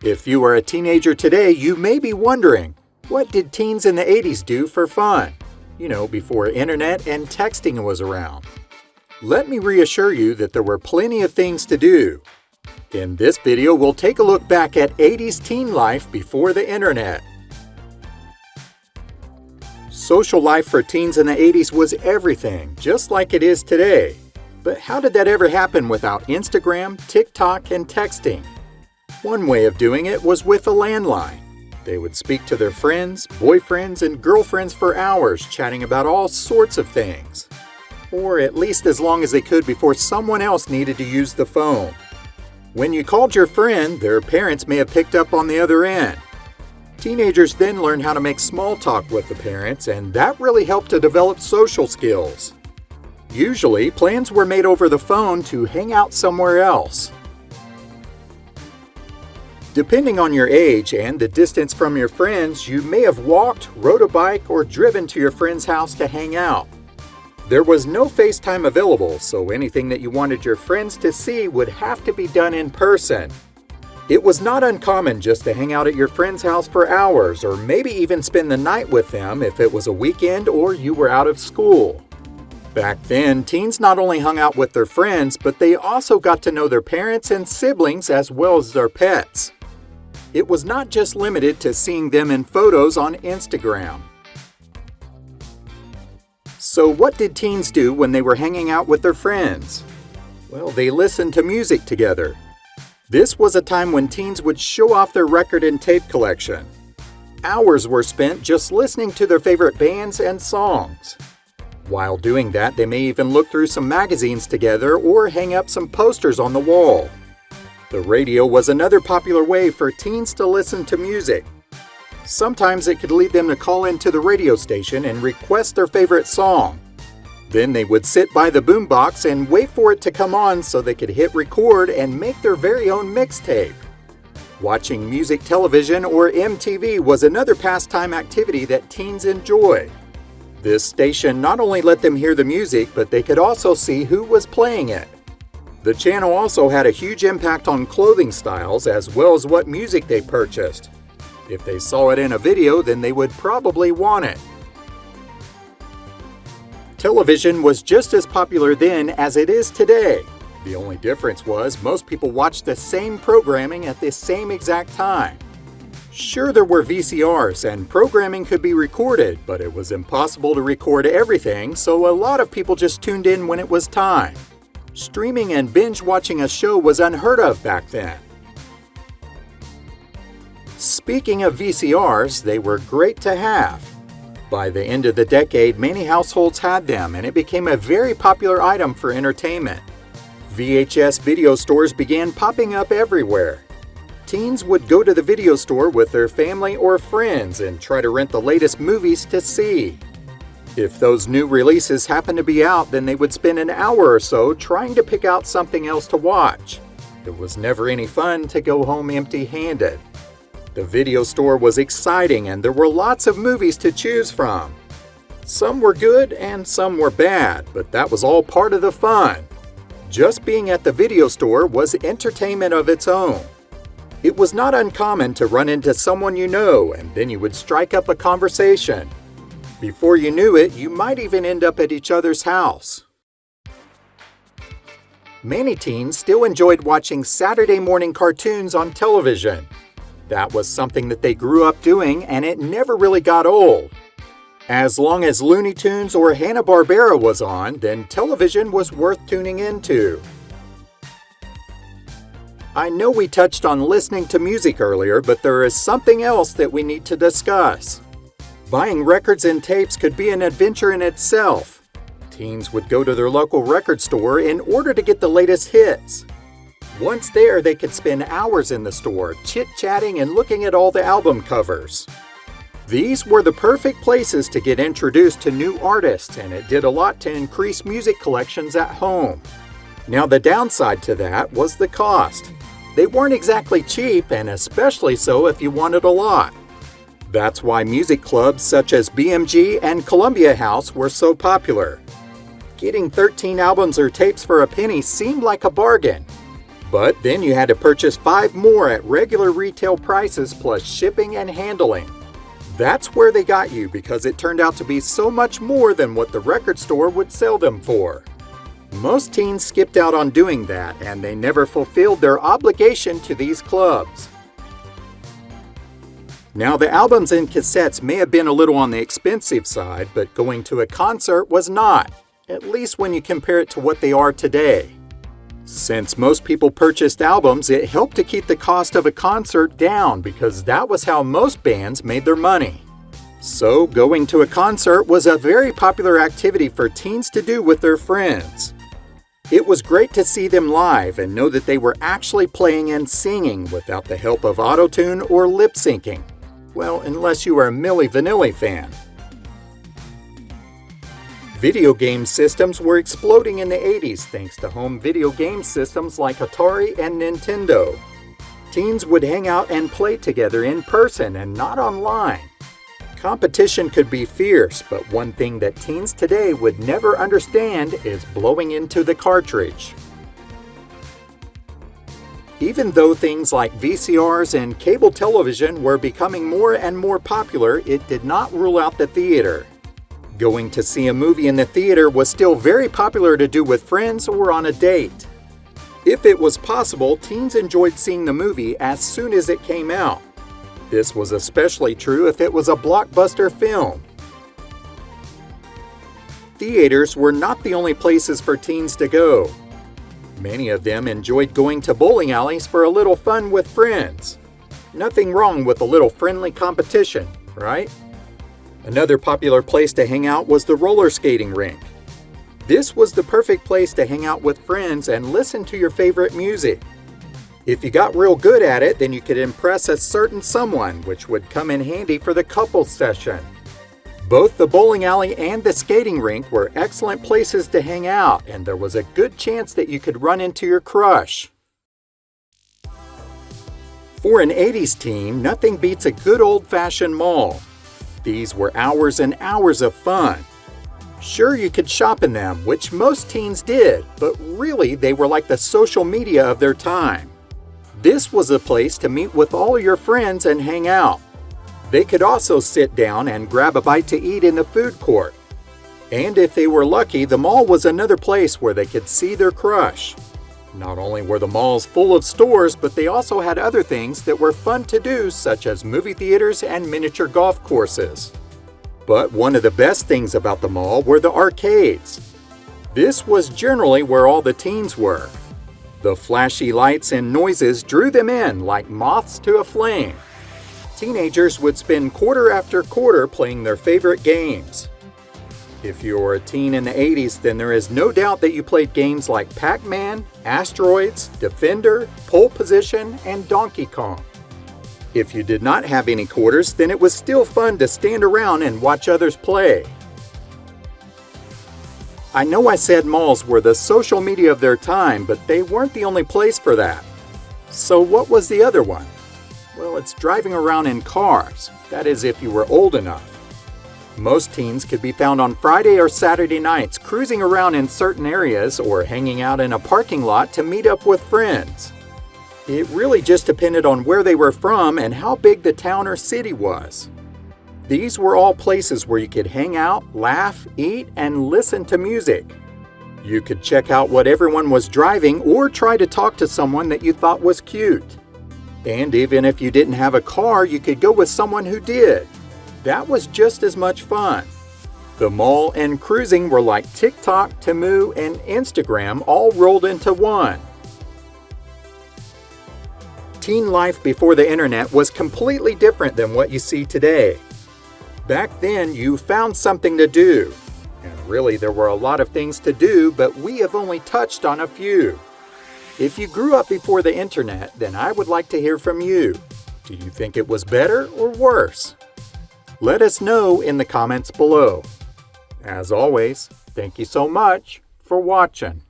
If you are a teenager today, you may be wondering, what did teens in the 80s do for fun? Before internet and texting was around. Let me reassure you that there were plenty of things to do. In this video, we'll take a look back at 80s teen life before the internet. Social life for teens in the 80s was everything, just like it is today. But how did that ever happen without Instagram, TikTok, and texting? One way of doing it was with a landline. They would speak to their friends, boyfriends, and girlfriends for hours, chatting about all sorts of things. Or at least as long as they could before someone else needed to use the phone. When you called your friend, their parents may have picked up on the other end. Teenagers then learned how to make small talk with the parents, and that really helped to develop social skills. Usually, plans were made over the phone to hang out somewhere else. Depending on your age and the distance from your friends, you may have walked, rode a bike, or driven to your friend's house to hang out. There was no FaceTime available, so anything that you wanted your friends to see would have to be done in person. It was not uncommon just to hang out at your friend's house for hours, or maybe even spend the night with them if it was a weekend or you were out of school. Back then, teens not only hung out with their friends, but they also got to know their parents and siblings as well as their pets. It was not just limited to seeing them in photos on Instagram. So what did teens do when they were hanging out with their friends? Well, they listened to music together. This was a time when teens would show off their record and tape collection. Hours were spent just listening to their favorite bands and songs. While doing that, they may even look through some magazines together or hang up some posters on the wall. The radio was another popular way for teens to listen to music. Sometimes it could lead them to call into the radio station and request their favorite song. Then they would sit by the boombox and wait for it to come on so they could hit record and make their very own mixtape. Watching music television or MTV was another pastime activity that teens enjoyed. This station not only let them hear the music, but they could also see who was playing it. The channel also had a huge impact on clothing styles as well as what music they purchased. If they saw it in a video, then they would probably want it. Television was just as popular then as it is today. The only difference was most people watched the same programming at the same exact time. Sure, there were VCRs and programming could be recorded, but it was impossible to record everything, so a lot of people just tuned in when it was time. Streaming and binge watching a show was unheard of back then. Speaking of VCRs, they were great to have. By the end of the decade, many households had them, and it became a very popular item for entertainment. VHS video stores began popping up everywhere. Teens would go to the video store with their family or friends and try to rent the latest movies to see. If those new releases happened to be out, then they would spend an hour or so trying to pick out something else to watch. It was never any fun to go home empty-handed. The video store was exciting and there were lots of movies to choose from. Some were good and some were bad, but that was all part of the fun. Just being at the video store was entertainment of its own. It was not uncommon to run into someone you know, and then you would strike up a conversation. Before you knew it, you might even end up at each other's house. Many teens still enjoyed watching Saturday morning cartoons on television. That was something that they grew up doing, and it never really got old. As long as Looney Tunes or Hanna-Barbera was on, then television was worth tuning into. I know we touched on listening to music earlier, but there is something else that we need to discuss. Buying records and tapes could be an adventure in itself. Teens would go to their local record store in order to get the latest hits. Once there, they could spend hours in the store, chit-chatting and looking at all the album covers. These were the perfect places to get introduced to new artists, and it did a lot to increase music collections at home. Now, the downside to that was the cost. They weren't exactly cheap, and especially so if you wanted a lot. That's why music clubs such as BMG and Columbia House were so popular. Getting 13 albums or tapes for a penny seemed like a bargain. But then you had to purchase 5 more at regular retail prices plus shipping and handling. That's where they got you because it turned out to be so much more than what the record store would sell them for. Most teens skipped out on doing that, and they never fulfilled their obligation to these clubs. Now, the albums and cassettes may have been a little on the expensive side, but going to a concert was not, at least when you compare it to what they are today. Since most people purchased albums, it helped to keep the cost of a concert down because that was how most bands made their money. So, going to a concert was a very popular activity for teens to do with their friends. It was great to see them live and know that they were actually playing and singing without the help of auto-tune or lip syncing. Well, unless you are a Milli Vanilli fan. Video game systems were exploding in the 80s thanks to home video game systems like Atari and Nintendo. Teens would hang out and play together in person and not online. Competition could be fierce, but one thing that teens today would never understand is blowing into the cartridge. Even though things like VCRs and cable television were becoming more and more popular, it did not rule out the theater. Going to see a movie in the theater was still very popular to do with friends or on a date. If it was possible, teens enjoyed seeing the movie as soon as it came out. This was especially true if it was a blockbuster film. Theaters were not the only places for teens to go. Many of them enjoyed going to bowling alleys for a little fun with friends. Nothing wrong with a little friendly competition, right? Another popular place to hang out was the roller skating rink. This was the perfect place to hang out with friends and listen to your favorite music. If you got real good at it, then you could impress a certain someone, which would come in handy for the couples session. Both the bowling alley and the skating rink were excellent places to hang out, and there was a good chance that you could run into your crush. For an 80s teen, nothing beats a good old-fashioned mall. These were hours and hours of fun. Sure, you could shop in them, which most teens did, but really they were like the social media of their time. This was a place to meet with all your friends and hang out. They could also sit down and grab a bite to eat in the food court. And if they were lucky, the mall was another place where they could see their crush. Not only were the malls full of stores, but they also had other things that were fun to do, such as movie theaters and miniature golf courses. But one of the best things about the mall were the arcades. This was generally where all the teens were. The flashy lights and noises drew them in like moths to a flame. Teenagers would spend quarter after quarter playing their favorite games. If you were a teen in the 80s, then there is no doubt that you played games like Pac-Man, Asteroids, Defender, Pole Position, and Donkey Kong. If you did not have any quarters, then it was still fun to stand around and watch others play. I know I said malls were the social media of their time, but they weren't the only place for that. So what was the other one? Well, it's driving around in cars. That is, if you were old enough. Most teens could be found on Friday or Saturday nights cruising around in certain areas or hanging out in a parking lot to meet up with friends. It really just depended on where they were from and how big the town or city was. These were all places where you could hang out, laugh, eat, and listen to music. You could check out what everyone was driving or try to talk to someone that you thought was cute. And even if you didn't have a car, you could go with someone who did. That was just as much fun. The mall and cruising were like TikTok, Temu, and Instagram all rolled into one. Teen life before the internet was completely different than what you see today. Back then, you found something to do. And really, there were a lot of things to do, but we have only touched on a few. If you grew up before the internet, then I would like to hear from you. Do you think it was better or worse? Let us know in the comments below. As always, thank you so much for watching.